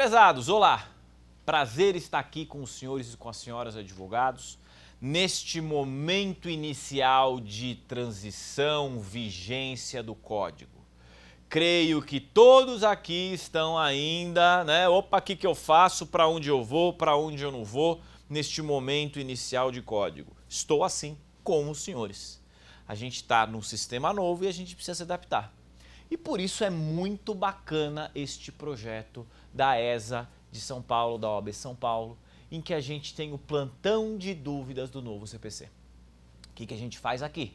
Prezados, olá! Prazer estar aqui com os senhores e com as senhoras advogados neste momento inicial de transição, vigência do Código. Creio que todos aqui estão ainda, né? Opa, o que eu faço, para onde eu vou, para onde eu não vou, neste momento inicial de Código. Estou assim com os senhores. A gente está num sistema novo e a gente precisa se adaptar. E por isso é muito bacana este projeto da ESA de São Paulo, da OAB São Paulo, em que a gente tem o plantão de dúvidas do novo CPC. O que a gente faz aqui?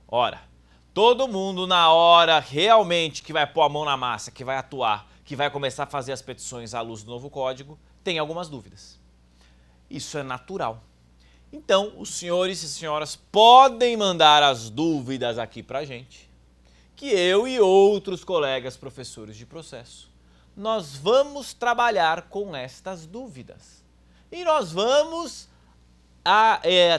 Ora, todo mundo na hora realmente que vai pôr a mão na massa, que vai atuar, que vai começar a fazer as petições à luz do novo código, tem algumas dúvidas. Isso é natural. Então, os senhores e senhoras podem mandar as dúvidas aqui pra gente, que eu e outros colegas professores de processo, nós vamos trabalhar com estas dúvidas. E nós vamos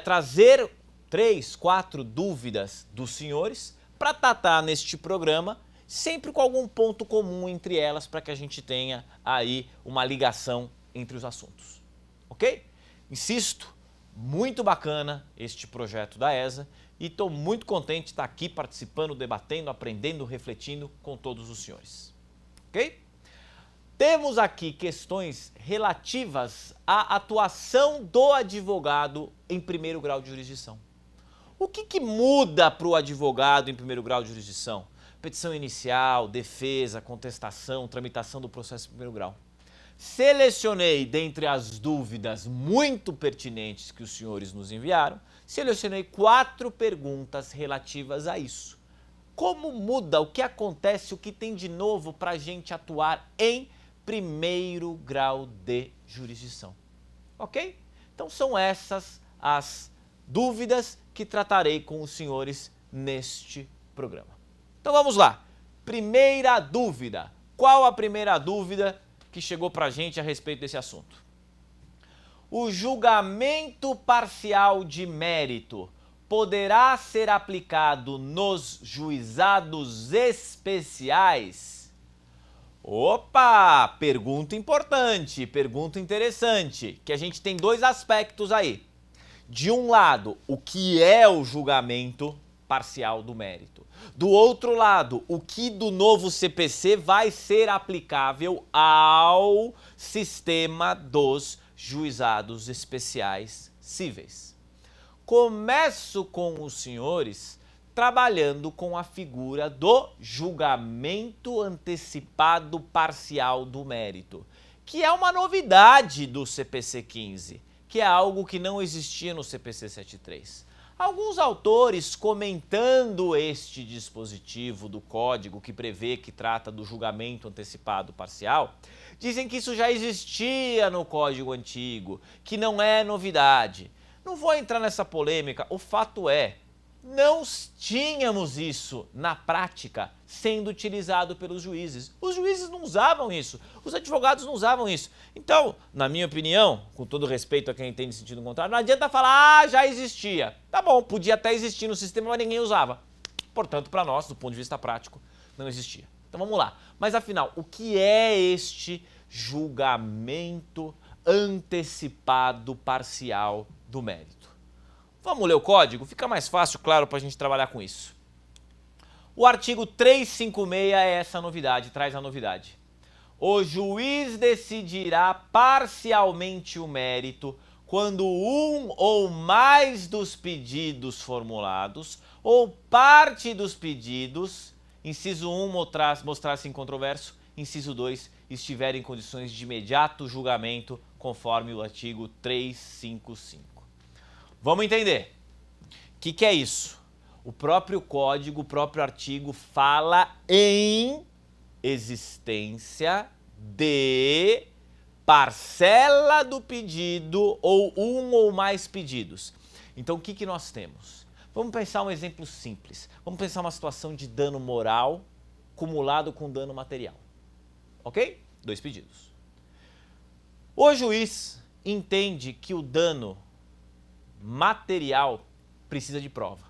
trazer 3, 4 dúvidas dos senhores para tratar neste programa, sempre com algum ponto comum entre elas, para que a gente tenha aí uma ligação entre os assuntos. Ok? Insisto, muito bacana este projeto da ESA e estou muito contente de estar aqui participando, debatendo, aprendendo, refletindo com todos os senhores. Ok? Temos aqui questões relativas à atuação do advogado em primeiro grau de jurisdição. O que muda para o advogado em primeiro grau de jurisdição? Petição inicial, defesa, contestação, tramitação do processo em primeiro grau. Selecionei dentre as dúvidas muito pertinentes que os senhores nos enviaram, selecionei 4 perguntas relativas a isso. Como muda, o que acontece, o que tem de novo para a gente atuar em primeiro grau de jurisdição? Ok? Então são essas as dúvidas que tratarei com os senhores neste programa. Então vamos lá. Primeira dúvida. Qual a primeira dúvida que chegou para a gente a respeito desse assunto? O julgamento parcial de mérito poderá ser aplicado nos juizados especiais? Opa! Pergunta importante, pergunta interessante, que a gente tem 2 aspectos aí. De um lado, o que é o julgamento parcial do mérito. Do outro lado, o que do novo CPC vai ser aplicável ao sistema dos juizados especiais cíveis. Começo com os senhores trabalhando com a figura do julgamento antecipado parcial do mérito, que é uma novidade do CPC 15, que é algo que não existia no CPC 73. Alguns autores, comentando este dispositivo do código que prevê, que trata do julgamento antecipado parcial, dizem que isso já existia no código antigo, que não é novidade. Não vou entrar nessa polêmica, o fato é, não tínhamos isso na prática sendo utilizado pelos juízes. Os juízes não usavam isso, os advogados não usavam isso. Então, na minha opinião, com todo respeito a quem entende sentido contrário, não adianta falar, já existia. Tá bom, podia até existir no sistema, mas ninguém usava. Portanto, para nós, do ponto de vista prático, não existia. Então vamos lá. Mas afinal, o que é este julgamento antecipado parcial do mérito? Vamos ler o código? Fica mais fácil, claro, para a gente trabalhar com isso. O artigo 356 é essa novidade, traz a novidade. O juiz decidirá parcialmente o mérito quando um ou mais dos pedidos formulados ou parte dos pedidos, inciso 1 mostrar-se incontroverso, inciso 2 estiver em condições de imediato julgamento, conforme o artigo 355. Vamos entender. O que é isso? O próprio código, o próprio artigo fala em existência de parcela do pedido ou um ou mais pedidos. Então o que nós temos? Vamos pensar um exemplo simples. Vamos pensar uma situação de dano moral cumulado com dano material. Ok? 2 pedidos. O juiz entende que o dano material precisa de prova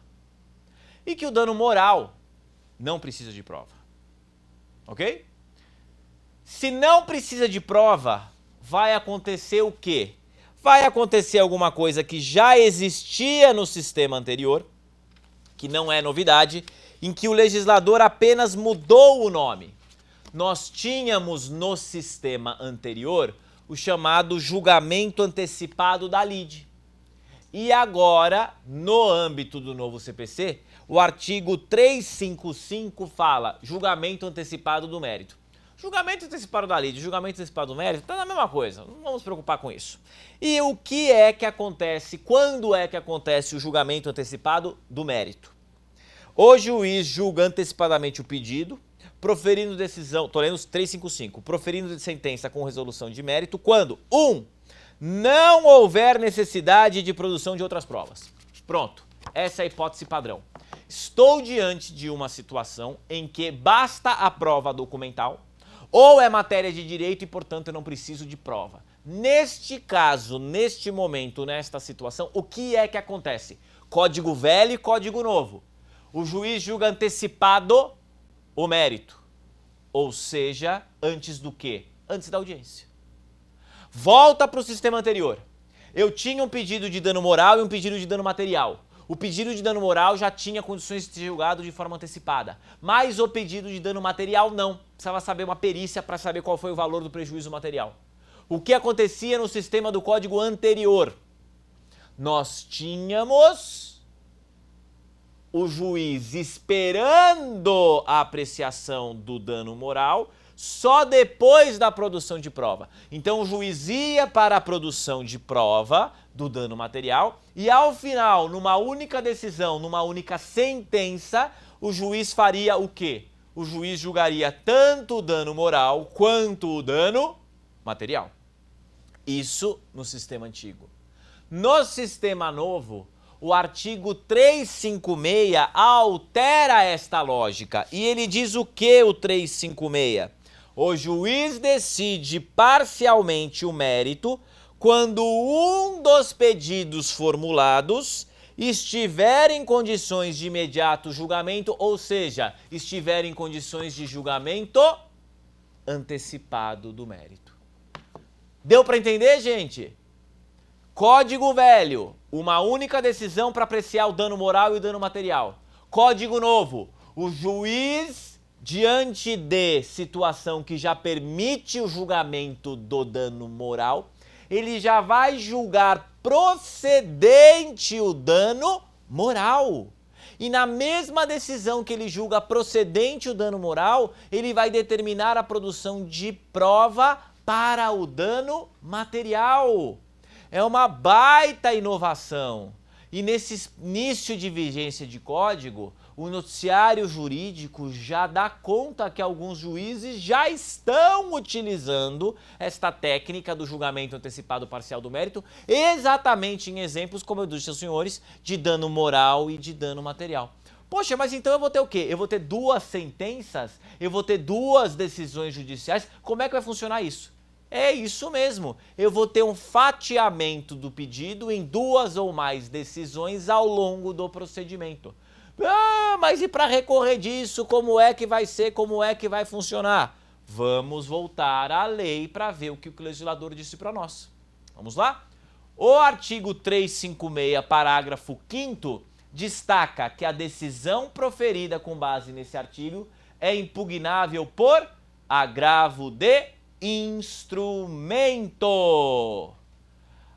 e que o dano moral não precisa de prova. Ok? Se não precisa de prova, vai acontecer o quê? Vai acontecer alguma coisa que já existia no sistema anterior, que não é novidade, em que o legislador apenas mudou o nome. Nós tínhamos no sistema anterior o chamado julgamento antecipado da lide. E agora, no âmbito do novo CPC, o artigo 355 fala julgamento antecipado do mérito. Julgamento antecipado da lide, julgamento antecipado do mérito, tá na mesma coisa, não vamos nos preocupar com isso. E o que é que acontece, quando é que acontece o julgamento antecipado do mérito? O juiz julga antecipadamente o pedido, proferindo decisão, tô lendo os 355, proferindo sentença com resolução de mérito quando 1. Não houver necessidade de produção de outras provas. Pronto, essa é a hipótese padrão. Estou diante de uma situação em que basta a prova documental ou é matéria de direito e, portanto, eu não preciso de prova. Neste caso, neste momento, nesta situação, o que é que acontece? Código velho e código novo. O juiz julga antecipado o mérito, ou seja, antes do quê? Antes da audiência. Volta para o sistema anterior. Eu tinha um pedido de dano moral e um pedido de dano material. O pedido de dano moral já tinha condições de ser julgado de forma antecipada, mas o pedido de dano material não. Precisava saber uma perícia para saber qual foi o valor do prejuízo material. O que acontecia no sistema do código anterior? Nós tínhamos o juiz esperando a apreciação do dano moral só depois da produção de prova. Então o juiz ia para a produção de prova do dano material e ao final, numa única decisão, numa única sentença, o juiz faria o quê? O juiz julgaria tanto o dano moral quanto o dano material. Isso no sistema antigo. No sistema novo, o artigo 356 altera esta lógica. E ele diz o que o 356? O juiz decide parcialmente o mérito quando um dos pedidos formulados estiver em condições de imediato julgamento, ou seja, estiver em condições de julgamento antecipado do mérito. Deu para entender, gente? Código velho, uma única decisão para apreciar o dano moral e o dano material. Código novo, o juiz, diante de situação que já permite o julgamento do dano moral, ele já vai julgar procedente o dano moral. E na mesma decisão que ele julga procedente o dano moral, ele vai determinar a produção de prova para o dano material. É uma baita inovação. E nesse início de vigência de código, o noticiário jurídico já dá conta que alguns juízes já estão utilizando esta técnica do julgamento antecipado parcial do mérito, exatamente em exemplos, como eu disse aos senhores, de dano moral e de dano material. Poxa, mas então eu vou ter o quê? Eu vou ter duas sentenças? Eu vou ter duas decisões judiciais? Como é que vai funcionar isso? É isso mesmo, eu vou ter um fatiamento do pedido em duas ou mais decisões ao longo do procedimento. Ah, mas e para recorrer disso, como é que vai ser, como é que vai funcionar? Vamos voltar à lei para ver o que o legislador disse para nós. Vamos lá? O artigo 356, parágrafo 5º, destaca que a decisão proferida com base nesse artigo é impugnável por agravo de instrumento.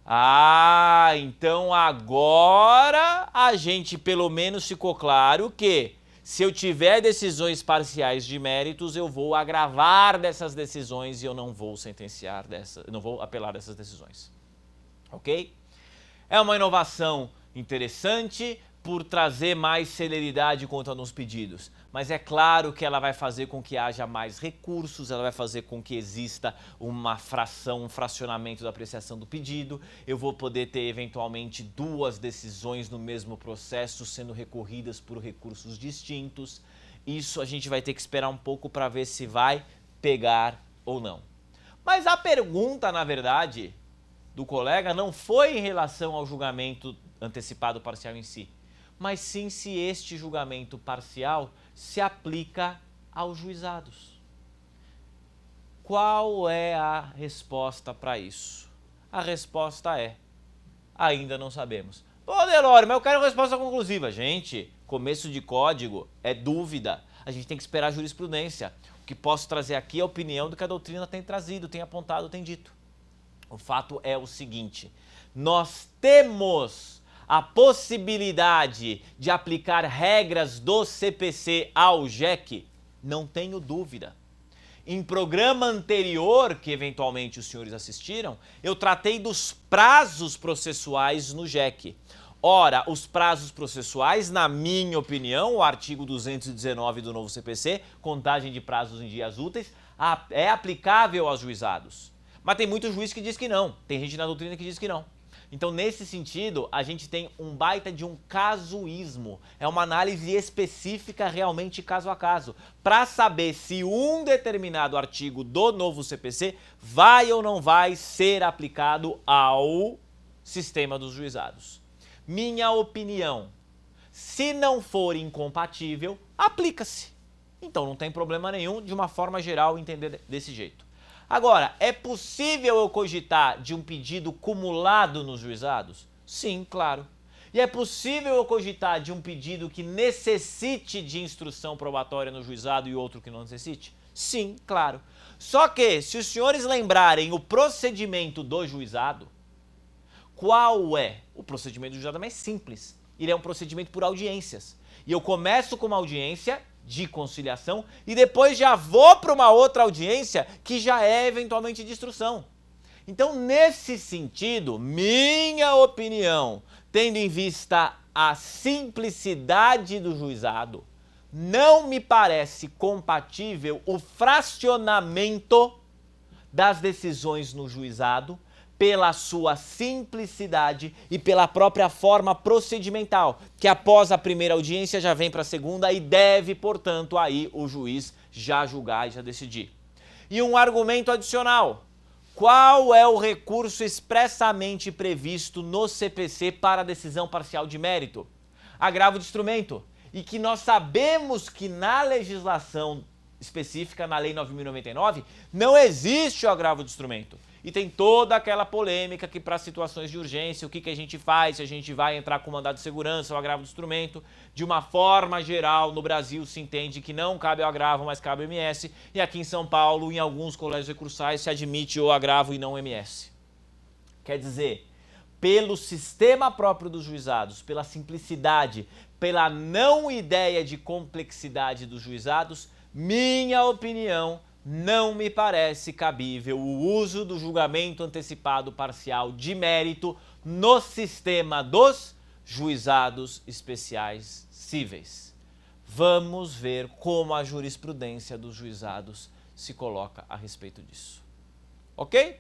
Ah, então agora a gente pelo menos ficou claro que se eu tiver decisões parciais de méritos, eu vou agravar dessas decisões e eu não vou sentenciar não vou apelar dessas decisões. Ok? É uma inovação interessante por trazer mais celeridade quanto aos pedidos. Mas é claro que ela vai fazer com que haja mais recursos, ela vai fazer com que exista uma fração, um fracionamento da apreciação do pedido. Eu vou poder ter, eventualmente, duas decisões no mesmo processo sendo recorridas por recursos distintos. Isso a gente vai ter que esperar um pouco para ver se vai pegar ou não. Mas a pergunta, na verdade, do colega não foi em relação ao julgamento antecipado parcial em si, mas sim se este julgamento parcial se aplica aos juizados. Qual é a resposta para isso? A resposta é: ainda não sabemos. Pô, Delore, mas eu quero resposta conclusiva. Gente, começo de código é dúvida. A gente tem que esperar a jurisprudência. O que posso trazer aqui é a opinião do que a doutrina tem trazido, tem apontado, tem dito. O fato é o seguinte: nós temos a possibilidade de aplicar regras do CPC ao JEC? Não tenho dúvida. Em programa anterior, que eventualmente os senhores assistiram, eu tratei dos prazos processuais no JEC. Ora, os prazos processuais, na minha opinião, o artigo 219 do novo CPC, contagem de prazos em dias úteis, é aplicável aos juizados. Mas tem muito juiz que diz que não, tem gente na doutrina que diz que não. Então, nesse sentido, a gente tem um baita de um casuísmo. É uma análise específica realmente caso a caso, para saber se um determinado artigo do novo CPC vai ou não vai ser aplicado ao sistema dos juizados. Minha opinião: se não for incompatível, aplica-se. Então não tem problema nenhum, de uma forma geral, entender desse jeito. Agora, é possível eu cogitar de um pedido cumulado nos juizados? Sim, claro. E é possível eu cogitar de um pedido que necessite de instrução probatória no juizado e outro que não necessite? Sim, claro. Só que, se os senhores lembrarem o procedimento do juizado, qual é? O procedimento do juizado é mais simples. Ele é um procedimento por audiências. E eu começo com uma audiência de conciliação e depois já vou para uma outra audiência que já é eventualmente de instrução. Então, nesse sentido, minha opinião, tendo em vista a simplicidade do juizado, não me parece compatível o fracionamento das decisões no juizado pela sua simplicidade e pela própria forma procedimental, que após a primeira audiência já vem para a segunda e deve, portanto, aí o juiz já julgar e já decidir. E um argumento adicional: qual é o recurso expressamente previsto no CPC para a decisão parcial de mérito? Agravo de instrumento. E que nós sabemos que na legislação específica, na Lei 9.099, não existe o agravo de instrumento. E tem toda aquela polêmica que para situações de urgência, o que a gente faz, se a gente vai entrar com mandado de segurança ou agravo de instrumento. De uma forma geral, no Brasil se entende que não cabe o agravo, mas cabe o MS. E aqui em São Paulo, em alguns colégios recursais, se admite o agravo e não o MS. Quer dizer, pelo sistema próprio dos juizados, pela simplicidade, pela não ideia de complexidade dos juizados, minha opinião, não me parece cabível o uso do julgamento antecipado parcial de mérito no sistema dos juizados especiais cíveis. Vamos ver como a jurisprudência dos juizados se coloca a respeito disso. Ok?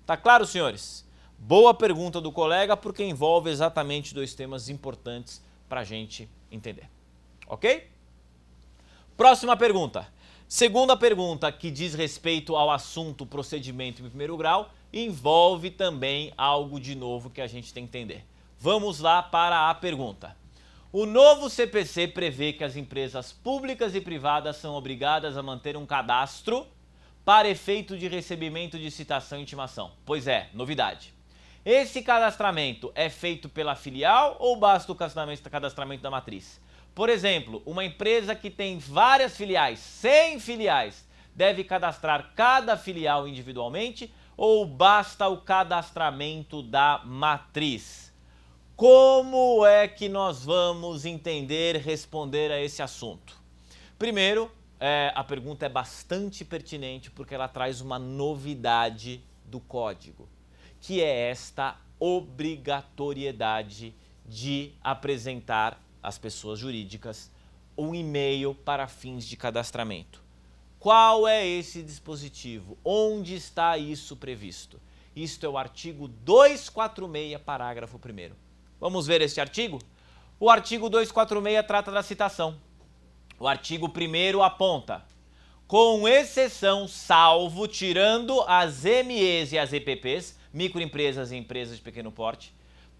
Tá claro, senhores? Boa pergunta do colega, porque envolve exatamente dois temas importantes para a gente entender. Ok? Próxima pergunta. Segunda pergunta, que diz respeito ao assunto procedimento em primeiro grau, envolve também algo de novo que a gente tem que entender. Vamos lá para a pergunta. O novo CPC prevê que as empresas públicas e privadas são obrigadas a manter um cadastro para efeito de recebimento de citação e intimação. Pois é, novidade. Esse cadastramento é feito pela filial ou basta o cadastramento da matriz? Por exemplo, uma empresa que tem várias filiais, 100 filiais, deve cadastrar cada filial individualmente ou basta o cadastramento da matriz? Como é que nós vamos entender, responder a esse assunto? Primeiro, a pergunta é bastante pertinente porque ela traz uma novidade do código, que é esta obrigatoriedade de apresentar às pessoas jurídicas um e-mail para fins de cadastramento. Qual é esse dispositivo? Onde está isso previsto? Isto é o artigo 246, parágrafo 1º. Vamos ver esse artigo? O artigo 246 trata da citação. O artigo 1º aponta: com exceção, salvo, tirando as MEs e as EPPs, microempresas e empresas de pequeno porte,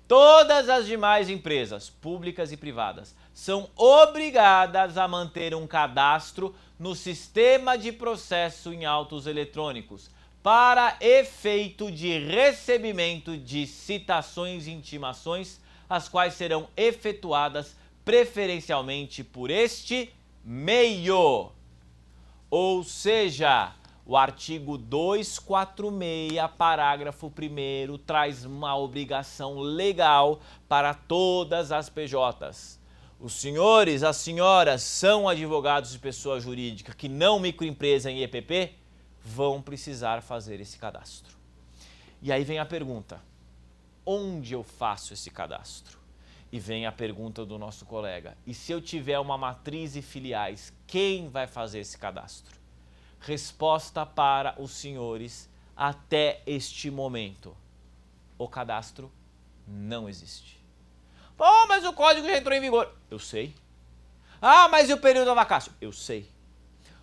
Todas as demais empresas, públicas e privadas, são obrigadas a manter um cadastro no sistema de processo em autos eletrônicos para efeito de recebimento de citações e intimações, as quais serão efetuadas preferencialmente por este meio. Ou seja, o artigo 246, parágrafo 1º, traz uma obrigação legal para todas as PJs. Os senhores, as senhoras são advogados de pessoa jurídica que não microempresa em EPP, vão precisar fazer esse cadastro. E aí vem a pergunta, onde eu faço esse cadastro? E vem a pergunta do nosso colega, e se eu tiver uma matriz e filiais, quem vai fazer esse cadastro? Resposta para os senhores até este momento. O cadastro não existe. Pô, mas o código já entrou em vigor. Eu sei. Ah, mas e o período da vacácio? Eu sei.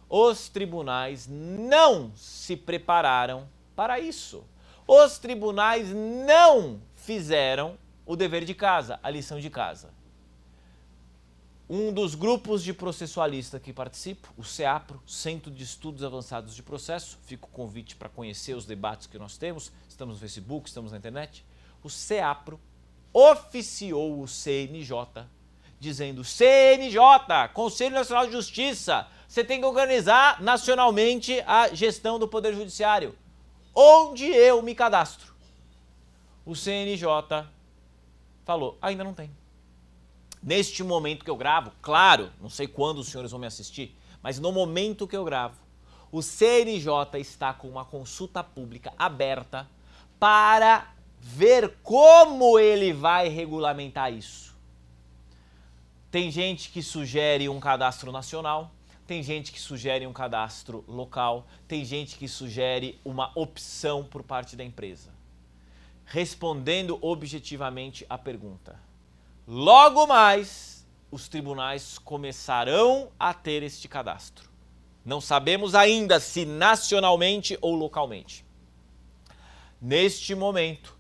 Os tribunais não se prepararam para isso. Os tribunais não fizeram o dever de casa, a lição de casa. Um dos grupos de processualista que participo, o CEAPRO, Centro de Estudos Avançados de Processo, fica o convite para conhecer os debates que nós temos, estamos no Facebook, estamos na internet, o CEAPRO oficiou o CNJ, dizendo, CNJ, Conselho Nacional de Justiça, você tem que organizar nacionalmente a gestão do Poder Judiciário. Onde eu me cadastro? O CNJ falou, ainda não tem. Neste momento que eu gravo, claro, não sei quando os senhores vão me assistir, mas no momento que eu gravo, o CNJ está com uma consulta pública aberta para ver como ele vai regulamentar isso. Tem gente que sugere um cadastro nacional, tem gente que sugere um cadastro local, tem gente que sugere uma opção por parte da empresa. Respondendo objetivamente a pergunta, logo mais, os tribunais começarão a ter este cadastro. Não sabemos ainda se nacionalmente ou localmente. Neste momento,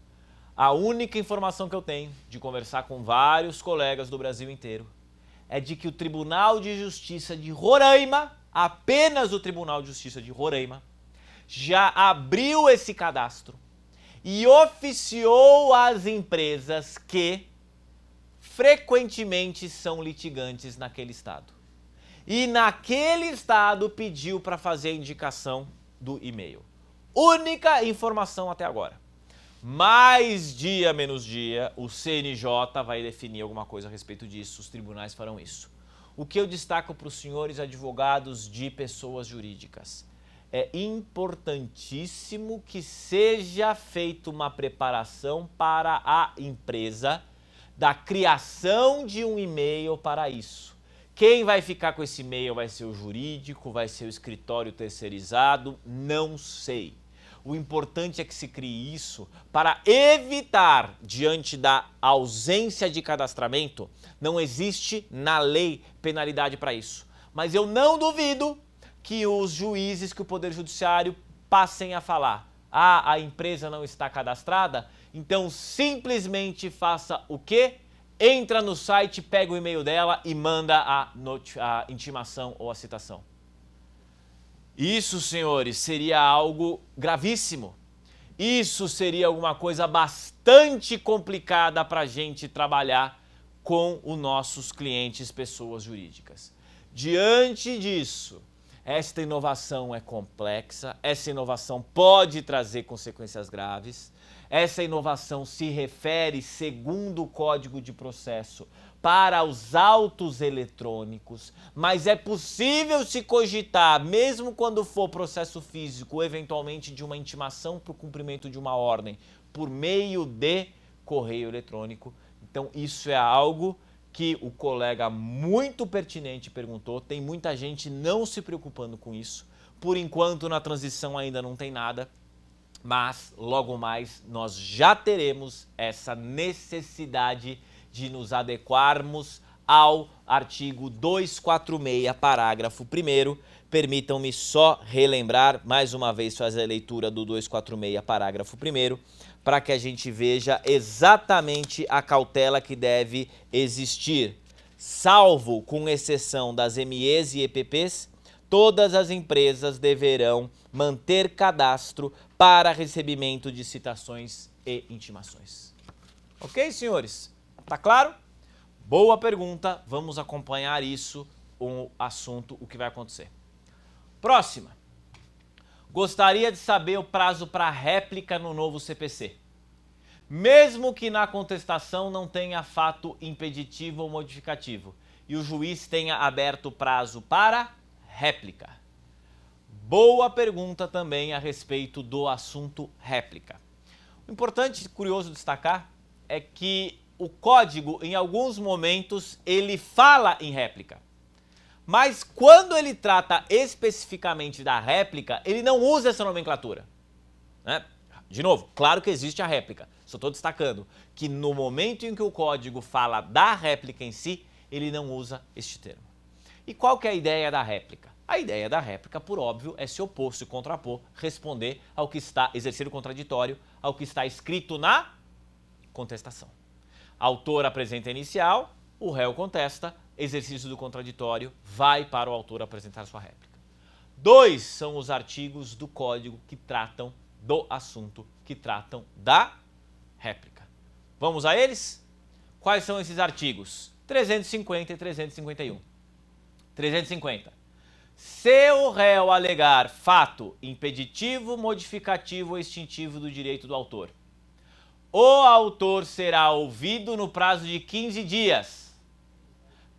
a única informação que eu tenho de conversar com vários colegas do Brasil inteiro é de que o Tribunal de Justiça de Roraima, apenas o Tribunal de Justiça de Roraima, já abriu esse cadastro e oficiou às empresas que frequentemente são litigantes naquele estado. E naquele estado pediu para fazer a indicação do e-mail. Única informação até agora. Mais dia, menos dia, o CNJ vai definir alguma coisa a respeito disso, os tribunais farão isso. O que eu destaco para os senhores advogados de pessoas jurídicas? É importantíssimo que seja feita uma preparação para a empresa da criação de um e-mail para isso. Quem vai ficar com esse e-mail vai ser o jurídico, vai ser o escritório terceirizado, não sei. O importante é que se crie isso para evitar, diante da ausência de cadastramento, não existe na lei penalidade para isso. Mas eu não duvido que os juízes, que o Poder Judiciário passem a falar, a empresa não está cadastrada, então simplesmente faça o quê? Entra no site, pega o e-mail dela e manda a intimação ou a citação. Isso, senhores, seria algo gravíssimo. Isso seria alguma coisa bastante complicada para a gente trabalhar com os nossos clientes, pessoas jurídicas. Diante disso, esta inovação é complexa, essa inovação pode trazer consequências graves. Essa inovação se refere, segundo o Código de Processo, para os autos eletrônicos, mas é possível se cogitar, mesmo quando for processo físico, eventualmente de uma intimação para o cumprimento de uma ordem, por meio de correio eletrônico. Então isso é algo que o colega muito pertinente perguntou, tem muita gente não se preocupando com isso. Por enquanto, na transição ainda não tem nada, mas logo mais nós já teremos essa necessidade de nos adequarmos ao artigo 246, parágrafo 1º. Permitam-me só relembrar, mais uma vez, fazer a leitura do 246, parágrafo 1º. para que a gente veja exatamente a cautela que deve existir. Salvo, com exceção das MEs e EPPs, todas as empresas deverão manter cadastro para recebimento de citações e intimações. Ok, senhores? Tá claro? Boa pergunta, vamos acompanhar isso, o assunto, o que vai acontecer. Próxima. Gostaria de saber o prazo para réplica no novo CPC. Mesmo que na contestação não tenha fato impeditivo ou modificativo e o juiz tenha aberto prazo para réplica. Boa pergunta também a respeito do assunto réplica. O importante e curioso destacar é que o código, em alguns momentos, ele fala em réplica. Mas quando ele trata especificamente da réplica, ele não usa essa nomenclatura, né? De novo, claro que existe a réplica, só estou destacando que no momento em que o código fala da réplica em si, ele não usa este termo. E qual que é a ideia da réplica? A ideia da réplica, por óbvio, é se opor, se contrapor, responder ao que está, exercer o contraditório, ao que está escrito na contestação. Autor apresenta a inicial, o réu contesta, exercício do contraditório, vai para o autor apresentar sua réplica. 2 são os artigos do código que tratam do assunto, que tratam da réplica. Vamos a eles? Quais são esses artigos? 350 e 351. 350. Se o réu alegar fato impeditivo, modificativo ou extintivo do direito do autor, o autor será ouvido no prazo de 15 dias.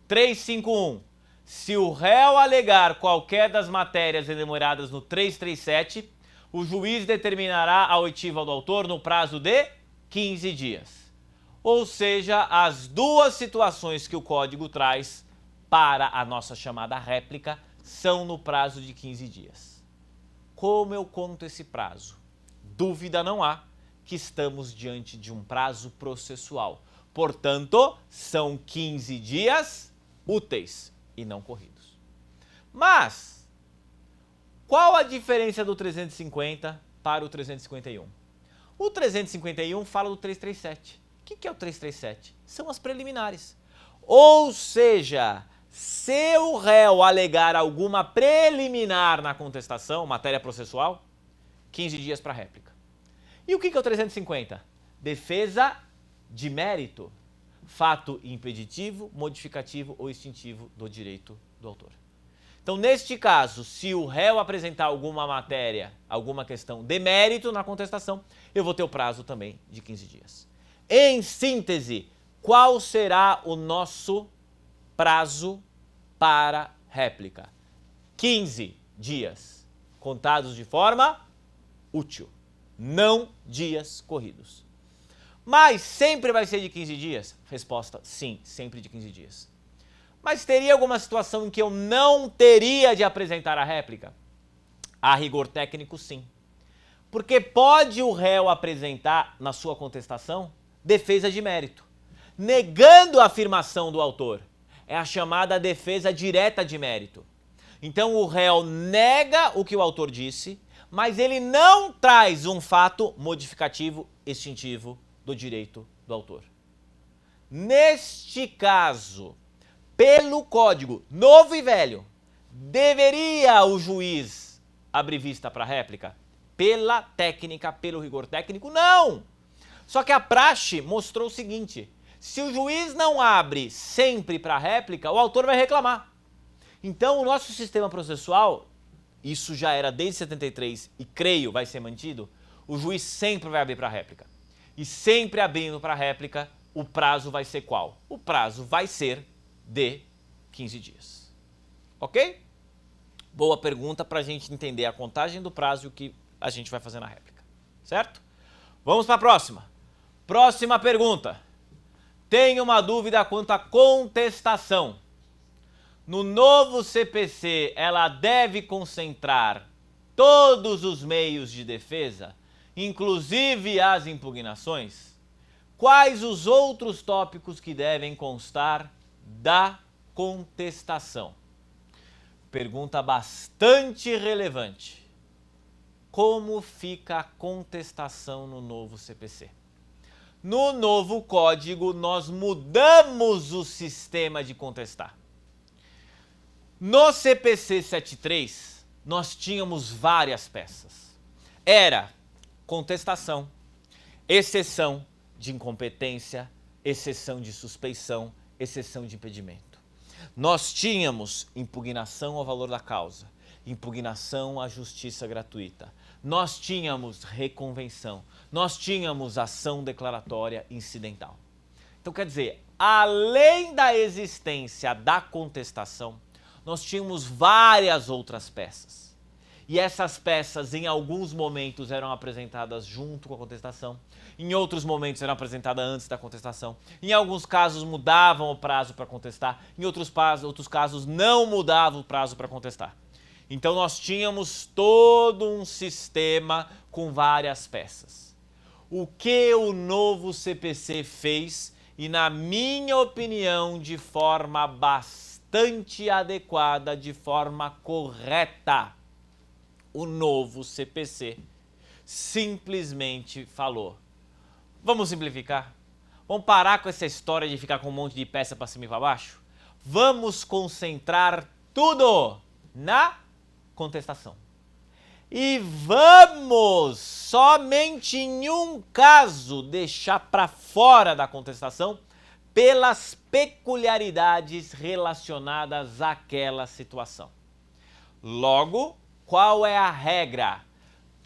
351. Se o réu alegar qualquer das matérias enumeradas no 337, o juiz determinará a oitiva do autor no prazo de 15 dias. Ou seja, as duas situações que o código traz para a nossa chamada réplica são no prazo de 15 dias. Como eu conto esse prazo? Dúvida não há que estamos diante de um prazo processual. Portanto, são 15 dias úteis e não corridos. Mas, qual a diferença do 350 para o 351? O 351 fala do 337. O que é o 337? São as preliminares. Ou seja, se o réu alegar alguma preliminar na contestação, matéria processual, 15 dias para réplica. E o que é o 350? Defesa de mérito. Fato impeditivo, modificativo ou extintivo do direito do autor. Então, neste caso, se o réu apresentar alguma matéria, alguma questão de mérito na contestação, eu vou ter o prazo também de 15 dias. Em síntese, qual será o nosso prazo para réplica? 15 dias, contados de forma útil, não dias corridos. Mas sempre vai ser de 15 dias? Resposta, sim, sempre de 15 dias. Mas teria alguma situação em que eu não teria de apresentar a réplica? A rigor técnico, sim. Porque pode o réu apresentar na sua contestação defesa de mérito, negando a afirmação do autor. É a chamada defesa direta de mérito. Então o réu nega o que o autor disse, mas ele não traz um fato modificativo, extintivo do direito do autor. Neste caso, pelo código novo e velho, deveria o juiz abrir vista para a réplica? Pela técnica, pelo rigor técnico, não! Só que a praxe mostrou o seguinte: se o juiz não abre sempre para a réplica, o autor vai reclamar. Então o nosso sistema processual, isso já era desde 73 e creio vai ser mantido, o juiz sempre vai abrir para a réplica. E sempre abrindo para a réplica, o prazo vai ser qual? O prazo vai ser de 15 dias. Ok? Boa pergunta para a gente entender a contagem do prazo e o que a gente vai fazer na réplica. Certo? Vamos para a próxima. Próxima pergunta. Tenho uma dúvida quanto à contestação. No novo CPC, ela deve concentrar todos os meios de defesa, inclusive as impugnações? Quais os outros tópicos que devem constar da contestação? Pergunta bastante relevante. como fica a contestação no novo CPC. No novo código, nós mudamos o sistema de contestar. No CPC 73, nós tínhamos várias peças. Era contestação, exceção de incompetência, exceção de suspeição, exceção de impedimento. Nós tínhamos impugnação ao valor da causa, impugnação à justiça gratuita. Nós tínhamos reconvenção, nós tínhamos ação declaratória incidental. Então, quer dizer, além da existência da contestação, nós tínhamos várias outras peças. E essas peças, em alguns momentos, eram apresentadas junto com a contestação, em outros momentos eram apresentadas antes da contestação, em alguns casos mudavam o prazo para contestar, em outros casos não mudavam o prazo para contestar. Então nós tínhamos todo um sistema com várias peças. O que o novo CPC fez, e na minha opinião, de forma bastante adequada, de forma correta, o novo CPC simplesmente falou: vamos simplificar? Vamos parar com essa história de ficar com um monte de peça para cima e para baixo? Vamos concentrar tudo na contestação. E vamos, somente em um caso, deixar para fora da contestação pelas peculiaridades relacionadas àquela situação. Logo, qual é a regra?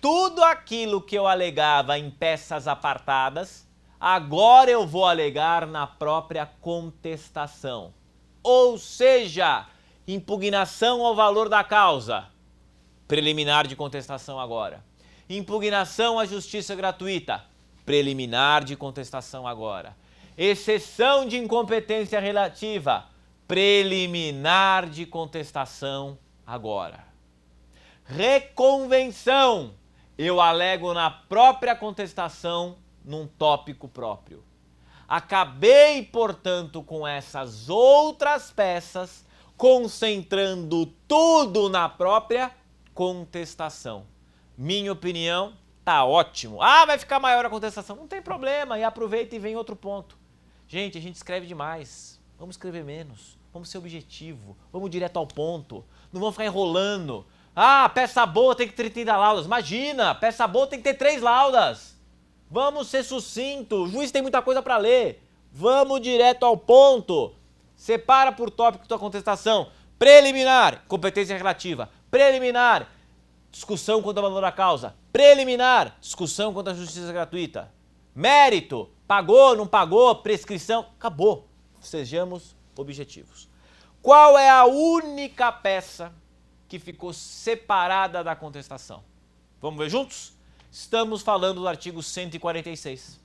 Tudo aquilo que eu alegava em peças apartadas, agora eu vou alegar na própria contestação. Ou seja, impugnação ao valor da causa, preliminar de contestação agora. Impugnação à justiça gratuita, preliminar de contestação agora. Exceção de incompetência relativa, preliminar de contestação agora. Reconvenção, eu alego na própria contestação num tópico próprio. Acabei, portanto, com essas outras peças, concentrando tudo na própria contestação. Minha opinião, tá ótimo. Ah, vai ficar maior a contestação. Não tem problema, e aproveita e vem outro ponto. Gente, a gente escreve demais. Vamos escrever menos. Vamos ser objetivo. Vamos direto ao ponto. Não vamos ficar enrolando. Ah, peça boa tem que ter 30 laudas. Imagina, peça boa tem que ter 3 laudas. Vamos ser sucinto. O juiz tem muita coisa para ler. Vamos direto ao ponto. Separa por tópico tua contestação. Preliminar, competência relativa. Preliminar, discussão quanto ao valor da causa. Preliminar, discussão quanto à justiça gratuita. Mérito, pagou, não pagou, prescrição. Acabou. Sejamos objetivos. Qual é a única peça que ficou separada da contestação? Vamos ver juntos? Estamos falando do artigo 146.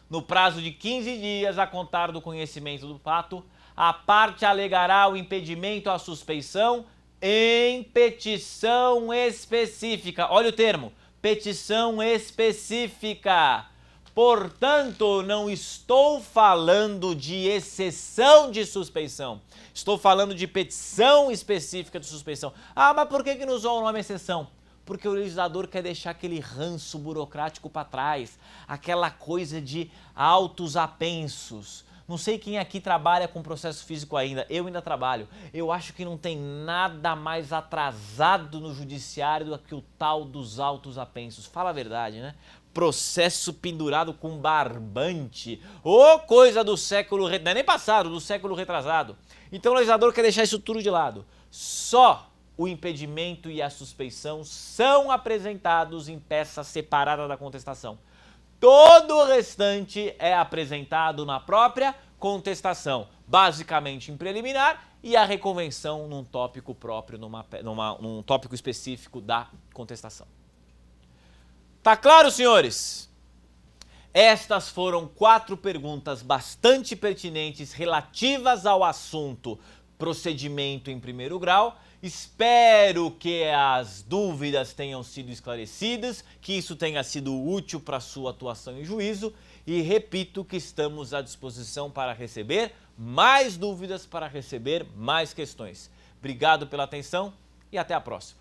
No prazo de 15 dias a contar do conhecimento do fato, a parte alegará o impedimento à suspeição em petição específica. Olha o termo, petição específica. Portanto, não estou falando de exceção de suspeição. Estou falando de petição específica de suspeição. Ah, mas por que não usou o nome exceção? Porque o legislador quer deixar aquele ranço burocrático para trás, aquela coisa de autos apensos. Não sei quem aqui trabalha com processo físico ainda, eu ainda trabalho. Eu acho que não tem nada mais atrasado no judiciário do que o tal dos autos apensos. Fala a verdade, né? Processo pendurado com barbante. Ô, coisa do século... Não é nem passado, do século retrasado. Então o legislador quer deixar isso tudo de lado. Só o impedimento e a suspeição são apresentados em peça separada da contestação. Todo o restante é apresentado na própria contestação, basicamente em preliminar, e a reconvenção num tópico próprio, num tópico específico da contestação. Tá claro, senhores? Estas foram 4 perguntas bastante pertinentes relativas ao assunto procedimento em primeiro grau. Espero que as dúvidas tenham sido esclarecidas, que isso tenha sido útil para a sua atuação em juízo e repito que estamos à disposição para receber mais dúvidas, para receber mais questões. Obrigado pela atenção e até a próxima.